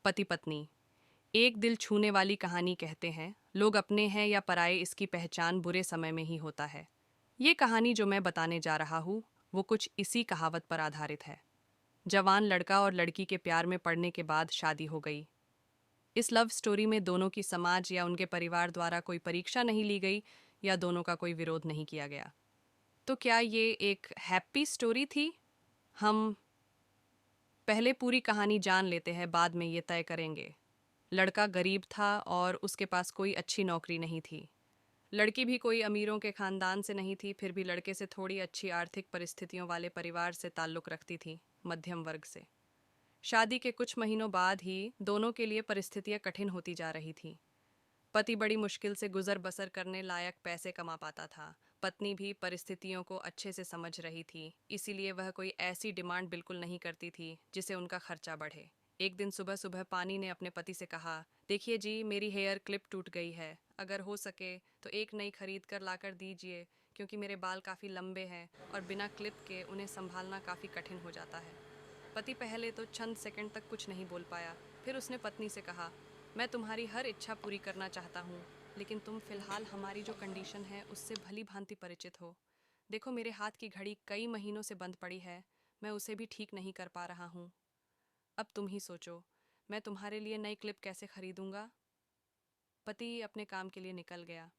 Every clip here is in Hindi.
पति पत्नी। एक दिल छूने वाली कहानी कहते हैं, लोग अपने हैं या पराये इसकी पहचान बुरे समय में ही होता है। ये कहानी जो मैं बताने जा रहा हूँ वो कुछ इसी कहावत पर आधारित है। जवान लड़का और लड़की के प्यार में पड़ने के बाद शादी हो गई। इस लव स्टोरी में दोनों की समाज या उनके परिवार द्वारा कोई परीक्षा नहीं ली गई या दोनों का कोई विरोध नहीं किया गया। तो क्या ये एक हैप्पी स्टोरी थी? हम पहले पूरी कहानी जान लेते हैं, बाद में ये तय करेंगे। लड़का गरीब था और उसके पास कोई अच्छी नौकरी नहीं थी। लड़की भी कोई अमीरों के खानदान से नहीं थी, फिर भी लड़के से थोड़ी अच्छी आर्थिक परिस्थितियों वाले परिवार से ताल्लुक़ रखती थी, मध्यम वर्ग से। शादी के कुछ महीनों बाद ही दोनों के लिए परिस्थितियां कठिन होती जा रही थीं। पति बड़ी मुश्किल से गुजर बसर करने लायक पैसे कमा पाता था। पत्नी भी परिस्थितियों को अच्छे से समझ रही थी, इसीलिए वह कोई ऐसी डिमांड बिल्कुल नहीं करती थी जिससे उनका खर्चा बढ़े। एक दिन सुबह सुबह पानी ने अपने पति से कहा, देखिए जी, मेरी हेयर क्लिप टूट गई है, अगर हो सके तो एक नई खरीद कर लाकर दीजिए, क्योंकि मेरे बाल काफ़ी लंबे हैं और बिना क्लिप के उन्हें संभालना काफ़ी कठिन हो जाता है। पति पहले तो चंद सेकंड तक कुछ नहीं बोल पाया, फिर उसने पत्नी से कहा, मैं तुम्हारी हर इच्छा पूरी करना चाहता हूँ, लेकिन तुम फिलहाल हमारी जो कंडीशन है उससे भली भांति परिचित हो। देखो, मेरे हाथ की घड़ी कई महीनों से बंद पड़ी है, मैं उसे भी ठीक नहीं कर पा रहा हूँ। अब तुम ही सोचो, मैं तुम्हारे लिए नई क्लिप कैसे खरीदूंगा? पति अपने काम के लिए निकल गया,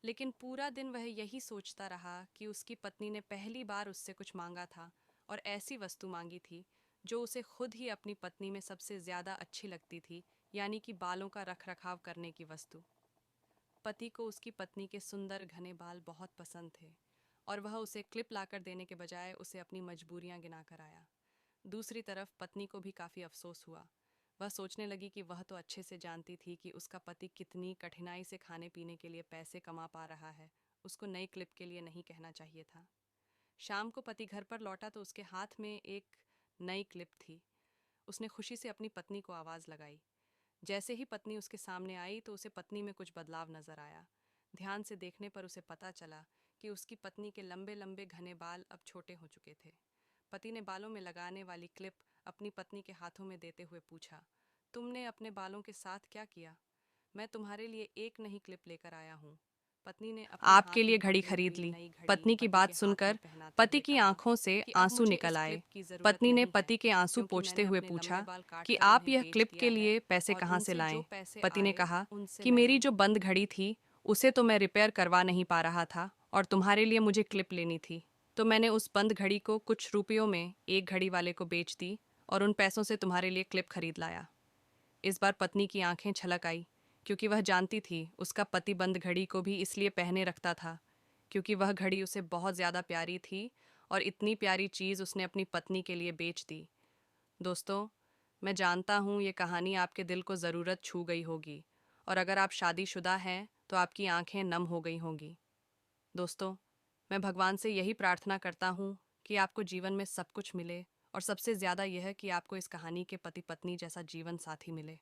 लेकिन पूरा दिन वह यही सोचता रहा कि उसकी पत्नी ने पहली बार उससे कुछ मांगा था और ऐसी वस्तु मांगी थी जो उसे खुद ही अपनी पत्नी में सबसे ज़्यादा अच्छी लगती थी, यानी कि बालों का रख रखाव करने की वस्तु। पति को उसकी पत्नी के सुंदर घने बाल बहुत पसंद थे और वह उसे क्लिप लाकर देने के बजाय उसे अपनी मजबूरियां गिनाकर आया। दूसरी तरफ पत्नी को भी काफ़ी अफसोस हुआ। वह सोचने लगी कि वह तो अच्छे से जानती थी कि उसका पति कितनी कठिनाई से खाने पीने के लिए पैसे कमा पा रहा है, उसको नई क्लिप के लिए नहीं कहना चाहिए था। शाम को पति घर पर लौटा तो उसके हाथ में एक नई क्लिप थी। उसने खुशी से अपनी पत्नी को आवाज़ लगाई। जैसे ही पत्नी उसके सामने आई तो उसे पत्नी में कुछ बदलाव नजर आया। ध्यान से देखने पर उसे पता चला कि उसकी पत्नी के लंबे लंबे घने बाल अब छोटे हो चुके थे। पति ने बालों में लगाने वाली क्लिप अपनी पत्नी के हाथों में देते हुए पूछा, तुमने अपने बालों के साथ क्या किया? मैं तुम्हारे लिए एक नई क्लिप लेकर आया हूँ। पत्नी ने अपने आपके लिए घड़ी खरीद ली। पत्नी की बात सुनकर पति की आंखों से आंसू निकल आए। पत्नी ने पति के आंसू पोंछते हुए पूछा कि आप यह क्लिप के लिए पैसे कहाँ से लाएं? पति ने कहा कि मेरी जो बंद घड़ी थी उसे तो मैं रिपेयर करवा नहीं पा रहा था और तुम्हारे लिए मुझे क्लिप लेनी थी, तो मैंने उस बंद घड़ी को कुछ रुपयों में एक घड़ी वाले को बेच दी और उन पैसों से तुम्हारे लिए क्लिप खरीद लाया। इस बार पत्नी की आंखें छलक आई, क्योंकि वह जानती थी उसका पति बंद घड़ी को भी इसलिए पहने रखता था क्योंकि वह घड़ी उसे बहुत ज़्यादा प्यारी थी और इतनी प्यारी चीज़ उसने अपनी पत्नी के लिए बेच दी। दोस्तों, मैं जानता हूँ ये कहानी आपके दिल को ज़रूरत छू गई होगी और अगर आप शादीशुदा हैं तो आपकी आंखें नम हो गई होंगी। दोस्तों, मैं भगवान से यही प्रार्थना करता हूँ कि आपको जीवन में सब कुछ मिले और सबसे ज़्यादा यह कि आपको इस कहानी के पति पत्नी जैसा जीवन साथी मिले।